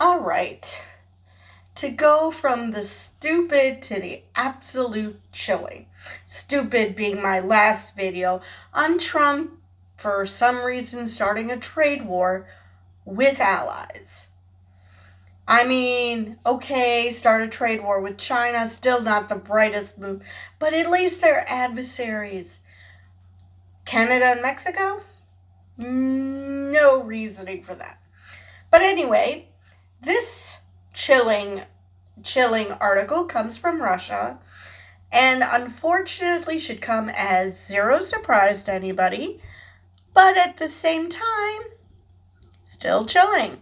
All right. To go from the stupid to the absolute chilling. Stupid being my last video on Trump for some reason starting a trade war with allies. I mean, okay, start a trade war with China, still not the brightest move, but at least they're adversaries. Canada and Mexico? No reasoning for that. But anyway, this chilling article comes from Russia and unfortunately should come as zero surprise to anybody, but at the same time, still chilling.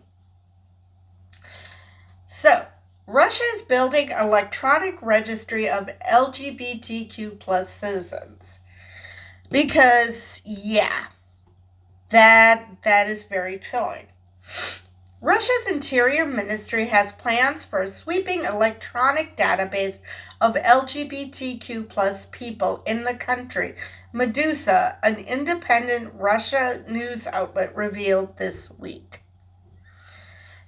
So, Russia is building an electronic registry of LGBTQ plus citizens. Because, yeah, that is very chilling. Russia's Interior Ministry has plans for a sweeping electronic database of LGBTQ plus people in the country, Medusa, an independent Russia news outlet, revealed this week.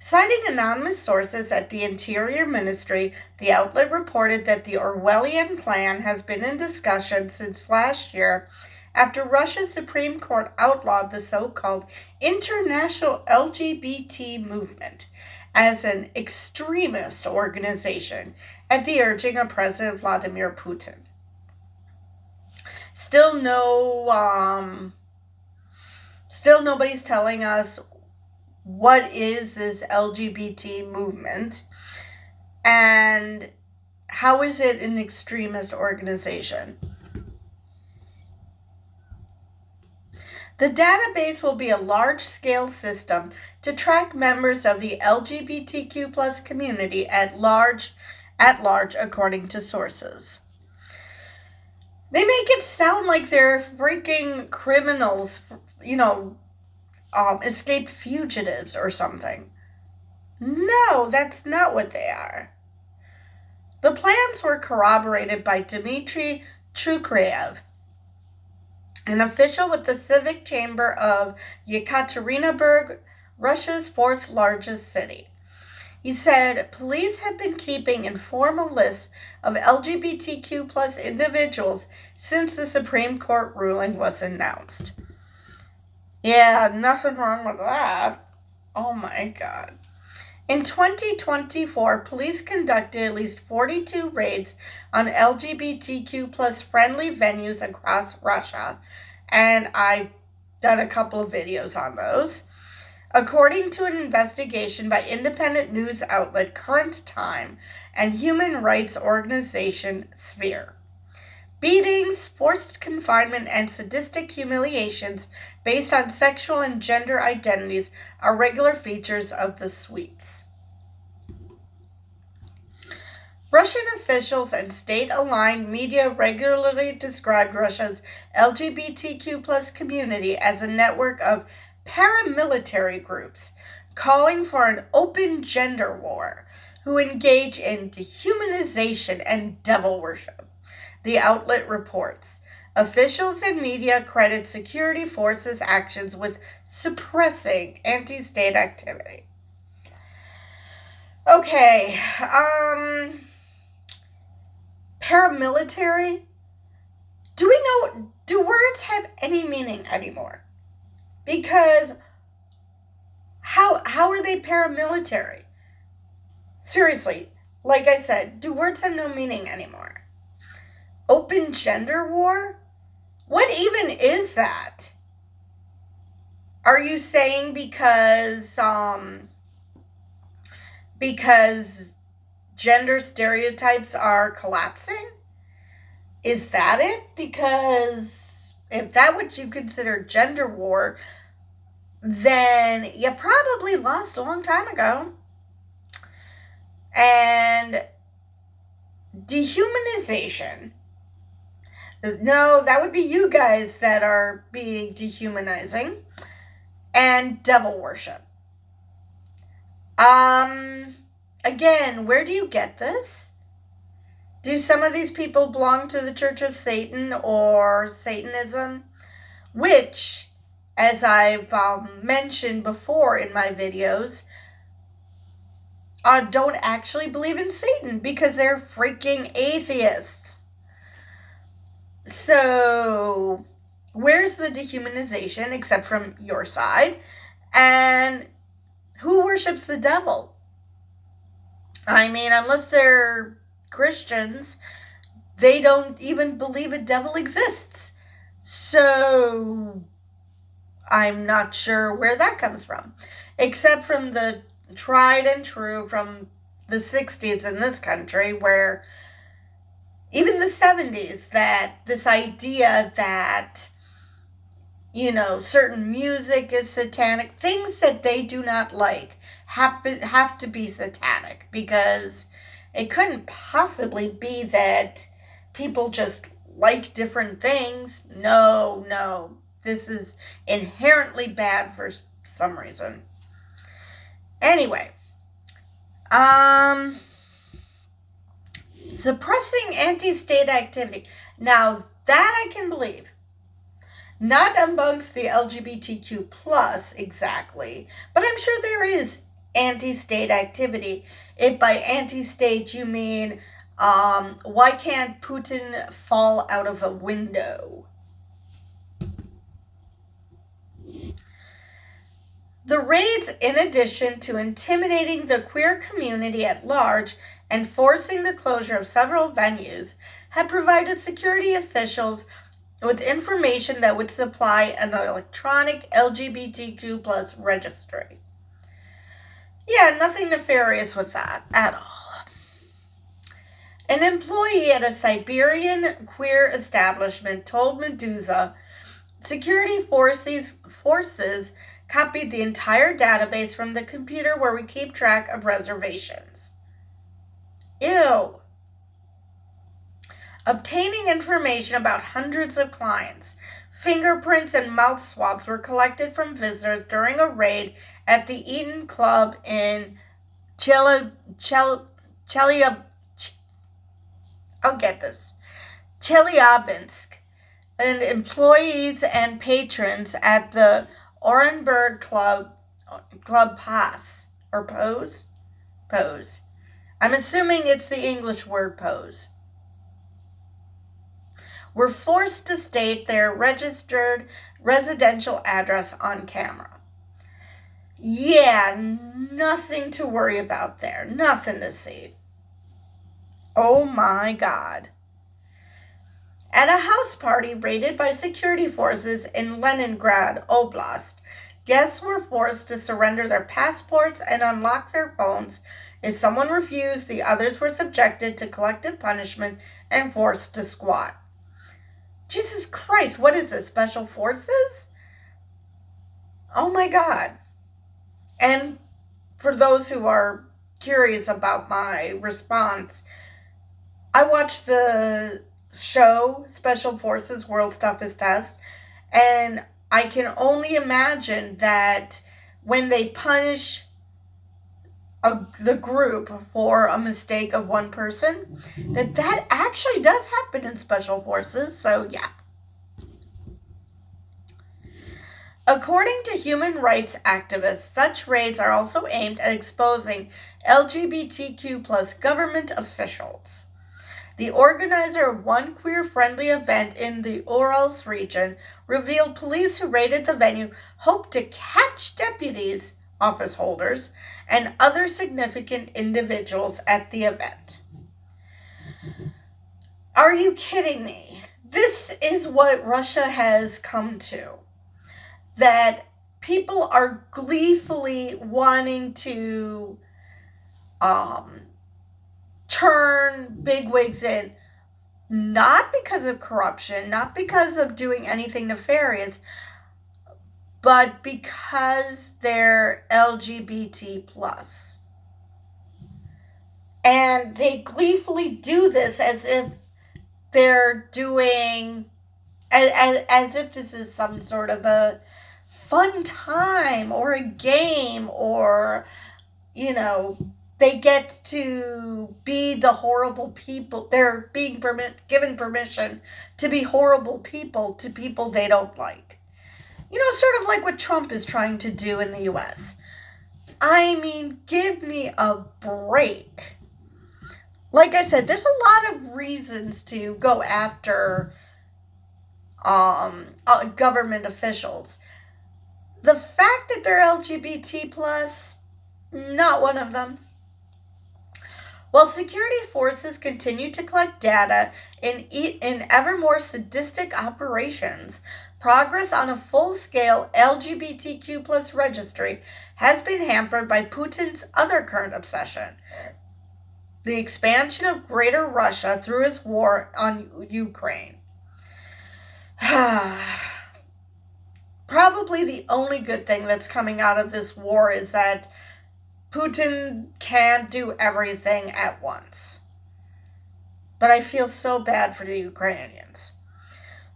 Citing anonymous sources at the Interior Ministry, the outlet reported that the Orwellian plan has been in discussion since last year after Russia's Supreme Court outlawed the so-called International LGBT Movement as an extremist organization at the urging of President Vladimir Putin. Still nobody's telling us what is this LGBT movement and how is it an extremist organization. The database will be a large-scale system to track members of the LGBTQ plus community at large, according to sources. They make it sound like they're freaking criminals, escaped fugitives or something. No, that's not what they are. The plans were corroborated by Dmitry Chukreyev, an official with the Civic Chamber of Yekaterinburg, Russia's fourth largest city. He said police have been keeping informal lists of LGBTQ plus individuals since the Supreme Court ruling was announced. Yeah, nothing wrong with that. Oh my God. In 2024, police conducted at least 42 raids on LGBTQ plus friendly venues across Russia, and I've done a couple of videos on those. According to an investigation by independent news outlet Current Time and human rights organization Sphere. Beatings, forced confinement, and sadistic humiliations based on sexual and gender identities are regular features of the sweeps. Russian officials and state-aligned media regularly described Russia's LGBTQ plus community as a network of paramilitary groups calling for an open gender war who engage in dehumanization and devil worship. The outlet reports. Officials and media credit security forces' actions with suppressing anti-state activity. Okay, paramilitary? Do words have any meaning anymore? Because how are they paramilitary? Seriously, like I said, do words have no meaning anymore? Open gender war? What even is that? Are you saying because gender stereotypes are collapsing? Is that it? Because if that's what you consider gender war, then you probably lost a long time ago. And dehumanization. No, that would be you guys that are being dehumanizing. And devil worship. Again, where do you get this? Do some of these people belong to the Church of Satan or Satanism? Which, as I've mentioned before in my videos, don't actually believe in Satan because they're freaking atheists. So, where's the dehumanization except from your side? And who worships the devil? I mean, unless they're Christians, they don't even believe a devil exists. So, I'm not sure where that comes from. Except from the tried and true from the 60s in this country, where even the 70s, that this idea that, certain music is satanic, things that they do not like have to be satanic, because it couldn't possibly be that people just like different things. No. This is inherently bad for some reason. Anyway, suppressing anti-state activity. Now, that I can believe. Not amongst the LGBTQ plus exactly, but I'm sure there is anti-state activity. If by anti-state you mean, why can't Putin fall out of a window? The raids, in addition to intimidating the queer community at large and forcing the closure of several venues, had provided security officials with information that would supply an electronic LGBTQ plus registry. Yeah, nothing nefarious with that at all. An employee at a Siberian queer establishment told Medusa security forces copied the entire database from the computer where we keep track of reservations. Ew. Obtaining information about hundreds of clients. Fingerprints and mouth swabs were collected from visitors during a raid at the Eaton Club in Chelyabinsk, and employees and patrons at the Orenburg Club Pass, or Pose? Pose. I'm assuming it's the English word pose. Were forced to state their registered residential address on camera. Yeah, nothing to worry about there. Nothing to see. Oh my God. At a house party raided by security forces in Leningrad Oblast, guests were forced to surrender their passports and unlock their phones. If someone refused, the others were subjected to collective punishment and forced to squat. Jesus Christ, what is this, special forces? Oh my God. And for those who are curious about my response, I watched the show Special Forces World's Toughest Test, and I can only imagine that when they punish the group for a mistake of one person, that actually does happen in Special Forces. So yeah. According to human rights activists, such raids are also aimed at exposing LGBTQ plus government officials. The organizer of one queer-friendly event in the Urals region revealed police who raided the venue hoped to catch deputies, office holders, and other significant individuals at the event. Are you kidding me? This is what Russia has come to. That people are gleefully wanting to turn bigwigs in, not because of corruption, not because of doing anything nefarious, but because they're LGBT plus. And they gleefully do this as if they're doing, as if this is some sort of a fun time or a game, or, they get to be the horrible people. They're being given permission to be horrible people to people they don't like. Sort of like what Trump is trying to do in the U.S. I mean, give me a break. Like I said, there's a lot of reasons to go after government officials. The fact that they're LGBT plus, not one of them. While security forces continue to collect data in ever more sadistic operations, progress on a full-scale LGBTQ plus registry has been hampered by Putin's other current obsession, the expansion of Greater Russia through his war on Ukraine. Probably the only good thing that's coming out of this war is that Putin can't do everything at once. But I feel so bad for the Ukrainians.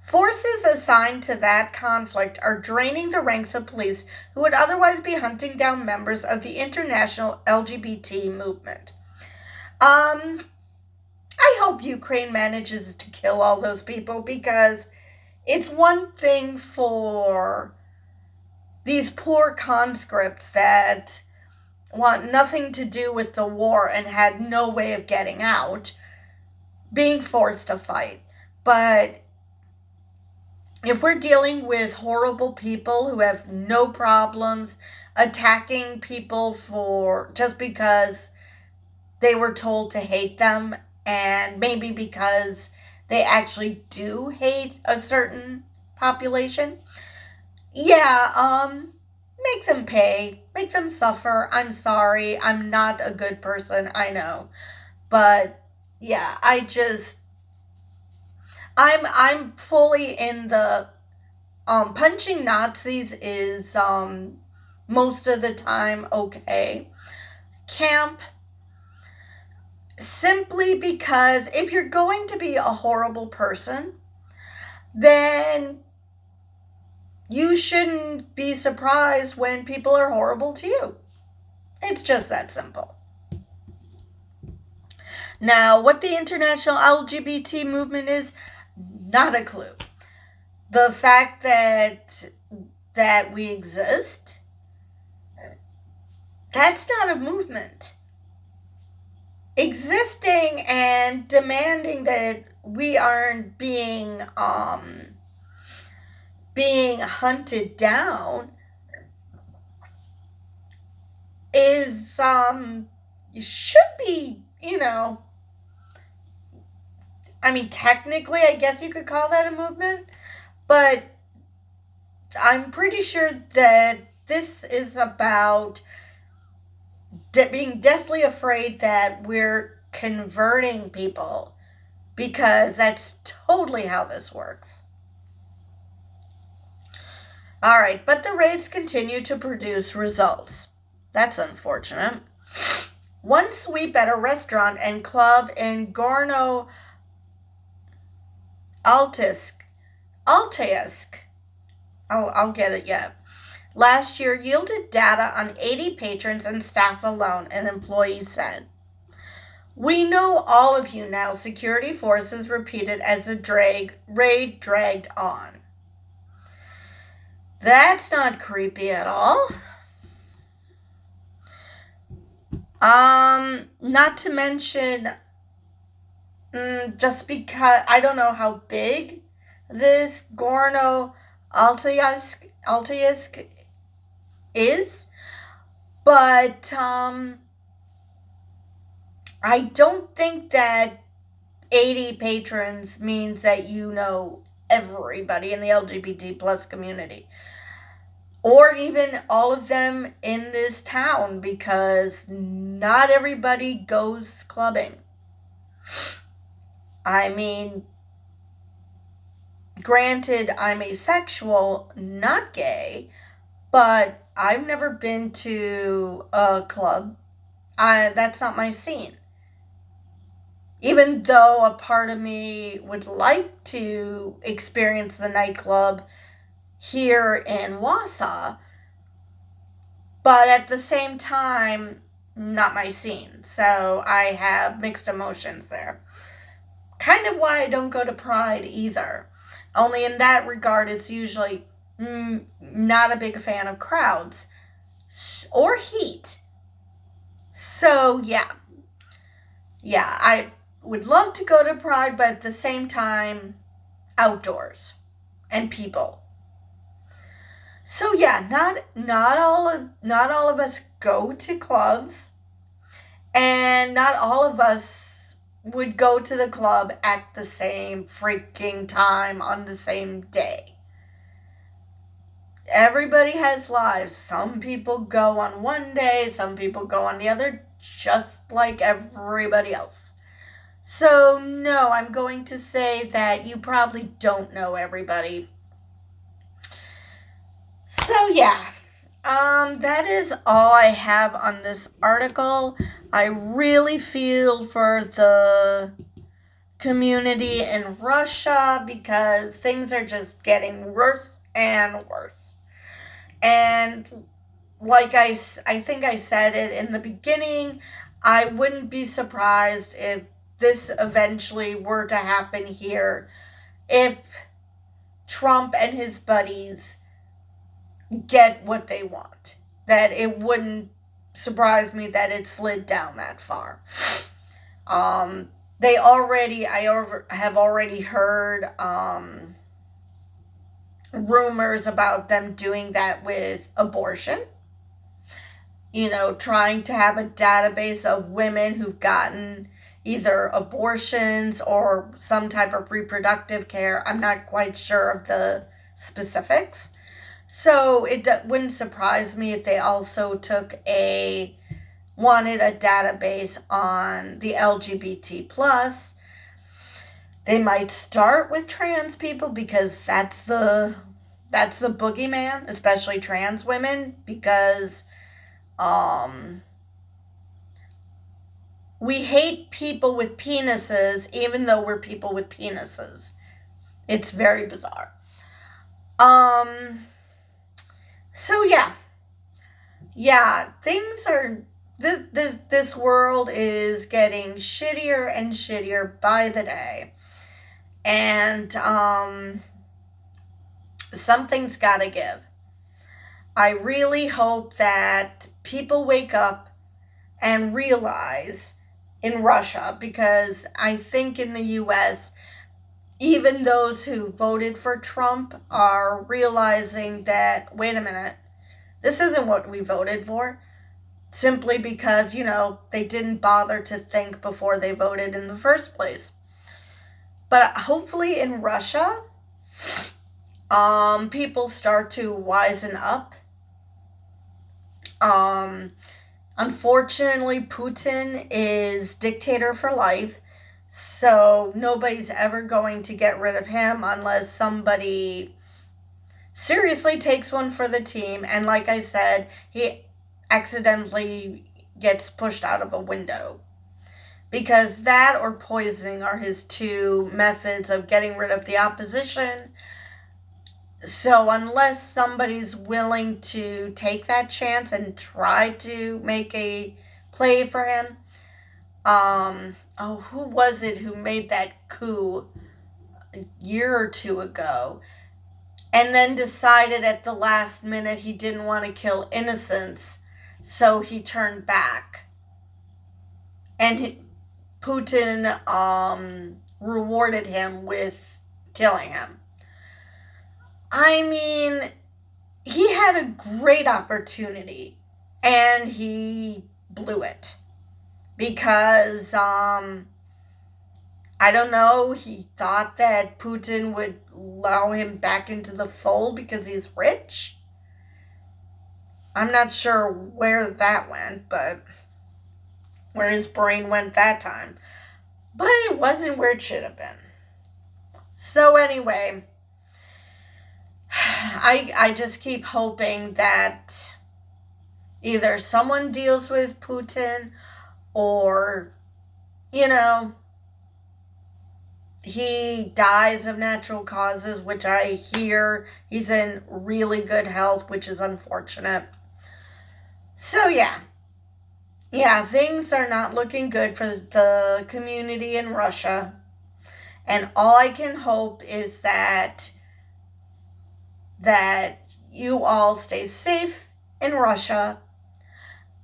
Forces assigned to that conflict are draining the ranks of police who would otherwise be hunting down members of the international LGBT movement. I hope Ukraine manages to kill all those people, because it's one thing for these poor conscripts that want nothing to do with the war and had no way of getting out, being forced to fight. But if we're dealing with horrible people who have no problems attacking people for just because they were told to hate them, and maybe because they actually do hate a certain population, yeah, make them pay, make them suffer. I'm sorry, I'm not a good person, I know. But yeah, I'm fully in the punching Nazis is most of the time okay camp, simply because if you're going to be a horrible person, then you shouldn't be surprised when people are horrible to you. It's just that simple. Now, what the international LGBT movement is, not a clue. The fact that we exist, that's not a movement. Existing and demanding that we aren't being hunted down is should be, I mean, technically I guess you could call that a movement, but I'm pretty sure that this is about being deathly afraid that we're converting people, because that's totally how this works. All right, but the raids continue to produce results. That's unfortunate. One sweep at a restaurant and club in Gorno Altaysk. I'll get it yet. Last year yielded data on 80 patrons and staff alone, an employee said. We know all of you now, security forces repeated as the raid dragged on. That's not creepy at all. Not to mention, just because I don't know how big this Gorno Altaysk is, but I don't think that 80 patrons means that you know everybody in the LGBT plus community, or even all of them in this town, because not everybody goes clubbing. I mean, granted, I'm asexual, not gay, but I've never been to a club. That's not my scene. Even though a part of me would like to experience the nightclub here in Wausau, but at the same time, not my scene. So I have mixed emotions there. Kind of why I don't go to Pride either. Only in that regard, it's usually not a big fan of crowds. or heat. So, yeah. Yeah, I would love to go to Pride, but at the same time, outdoors and people. So yeah, not all of us go to clubs, and not all of us would go to the club at the same freaking time on the same day. Everybody has lives. Some people go on one day, some people go on the other, just like everybody else. So, no, I'm going to say that you probably don't know everybody. So, yeah, that is all I have on this article. I really feel for the community in Russia because things are just getting worse and worse. And I think I said it in the beginning, I wouldn't be surprised if this eventually were to happen here, if Trump and his buddies get what they want. That it wouldn't surprise me that it slid down that far. I have already heard rumors about them doing that with abortion. Trying to have a database of women who've gotten either abortions or some type of reproductive care. I'm not quite sure of the specifics. So it wouldn't surprise me if they also wanted a database on the LGBT plus. They might start with trans people because that's the boogeyman, especially trans women, because we hate people with penises even though we're people with penises. It's very bizarre. So yeah, things are this world is getting shittier and shittier by the day, and something's got to give. I really hope that people wake up and realize in Russia, because I think in the US, even those who voted for Trump are realizing that, wait a minute, this isn't what we voted for. Simply because, they didn't bother to think before they voted in the first place. But hopefully in Russia, people start to wisen up. Unfortunately, Putin is dictator for life, so nobody's ever going to get rid of him unless somebody seriously takes one for the team. And like I said, he accidentally gets pushed out of a window. Because that or poisoning are his two methods of getting rid of the opposition. So unless somebody's willing to take that chance and try to make a play for him, who was it who made that coup a year or two ago, and then decided at the last minute he didn't want to kill innocents, so he turned back, and Putin rewarded him with killing him. I mean, he had a great opportunity and he blew it because I don't know, he thought that Putin would allow him back into the fold because he's rich. I'm not sure where that went, but where his brain went that time. But it wasn't where it should have been. So anyway, I just keep hoping that either someone deals with Putin or, he dies of natural causes, which I hear he's in really good health, which is unfortunate. So yeah, things are not looking good for the community in Russia. And all I can hope is that you all stay safe in Russia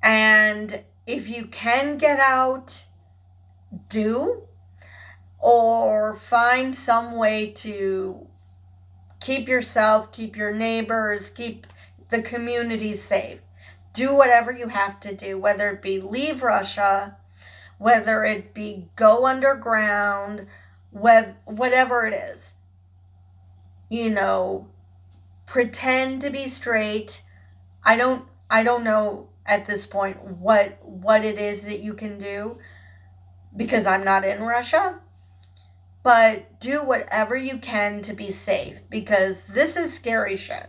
And if you can get out, do, or find some way to keep yourself, keep your neighbors, keep the community safe. Do whatever you have to do, whether it be leave Russia, whether it be go underground, whatever it is. You know, pretend to be straight. I don't know at this point what it is that you can do because I'm not in Russia. But do whatever you can to be safe because this is scary shit.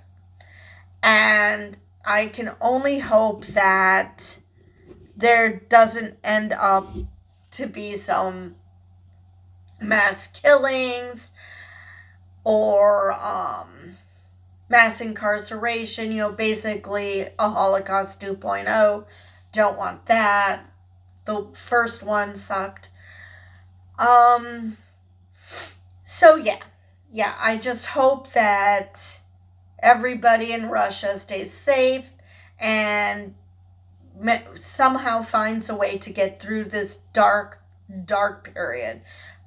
And I can only hope that there doesn't end up to be some mass killings or mass incarceration, basically a Holocaust 2.0. Don't want that. The first one sucked. So yeah, I just hope that everybody in Russia stays safe and somehow finds a way to get through this dark period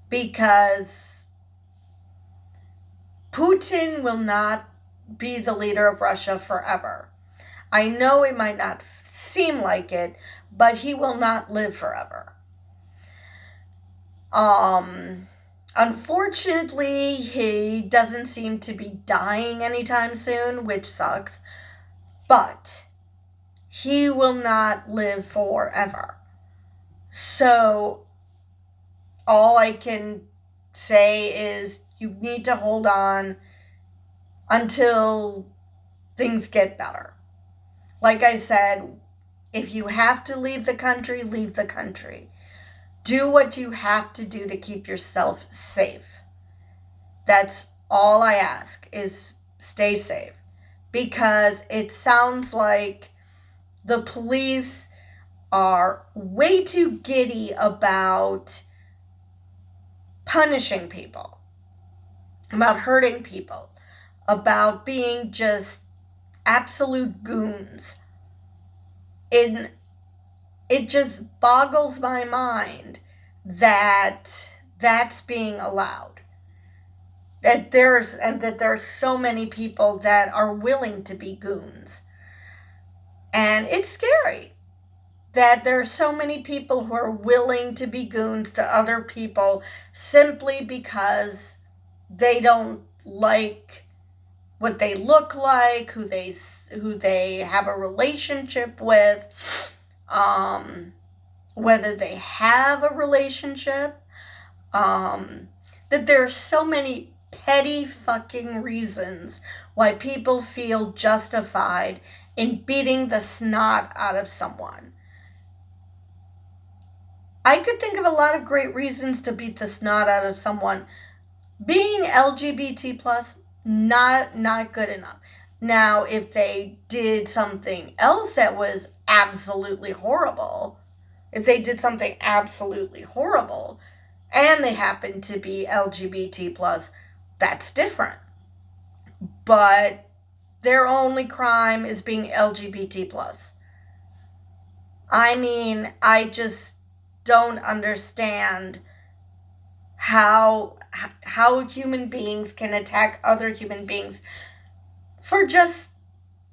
because Putin will not be the leader of Russia forever. I know it might not seem like it, but he will not live forever. Unfortunately, he doesn't seem to be dying anytime soon, which sucks, but he will not live forever. So all I can say is you need to hold on until things get better. Like I said, if you have to leave the country, leave the country. Do what you have to do to keep yourself safe. That's all I ask is stay safe. Because it sounds like the police are way too giddy about punishing people, about hurting people, about being just absolute goons. It just boggles my mind that that's being allowed. That there's so many people that are willing to be goons. And it's scary that there are so many people who are willing to be goons to other people simply because they don't like what they look like, who they have a relationship with, whether they have a relationship, that there are so many petty fucking reasons why people feel justified in beating the snot out of someone. I could think of a lot of great reasons to beat the snot out of someone. Being LGBT plus, not good enough. Now, if they did something else that was absolutely horrible, and they happen to be LGBT plus, that's different. But their only crime is being LGBT plus. I mean, I just don't understand how human beings can attack other human beings for just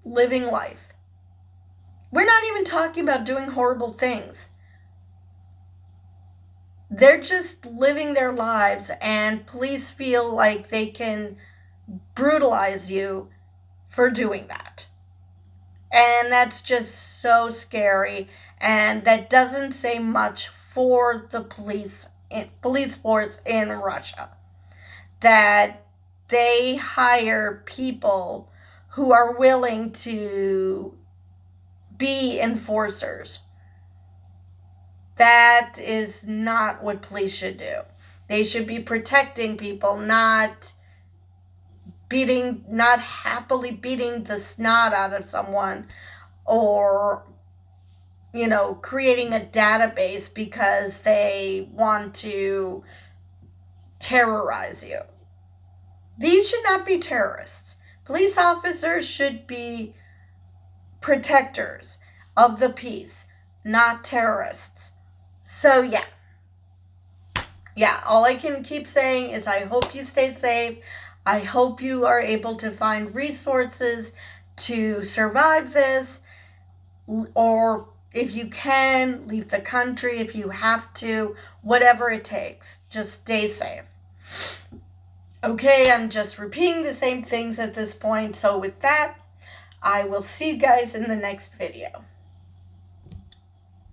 living life. We're not even talking about doing horrible things. They're just living their lives, and police feel like they can brutalize you for doing that. And that's just so scary, and that doesn't say much for the police force in Russia. That they hire people who are willing to be enforcers. That is not what police should do. They should be protecting people, not happily beating the snot out of someone or, creating a database because they want to terrorize you. These should not be terrorists. Police officers should be protectors. of the peace, not terrorists. So yeah, all I can keep saying is I hope you stay safe. I hope you are able to find resources to survive this, or if you can, leave the country if you have to, whatever it takes. Just stay safe. Okay, I'm just repeating the same things at this point. So with that, I will see you guys in the next video.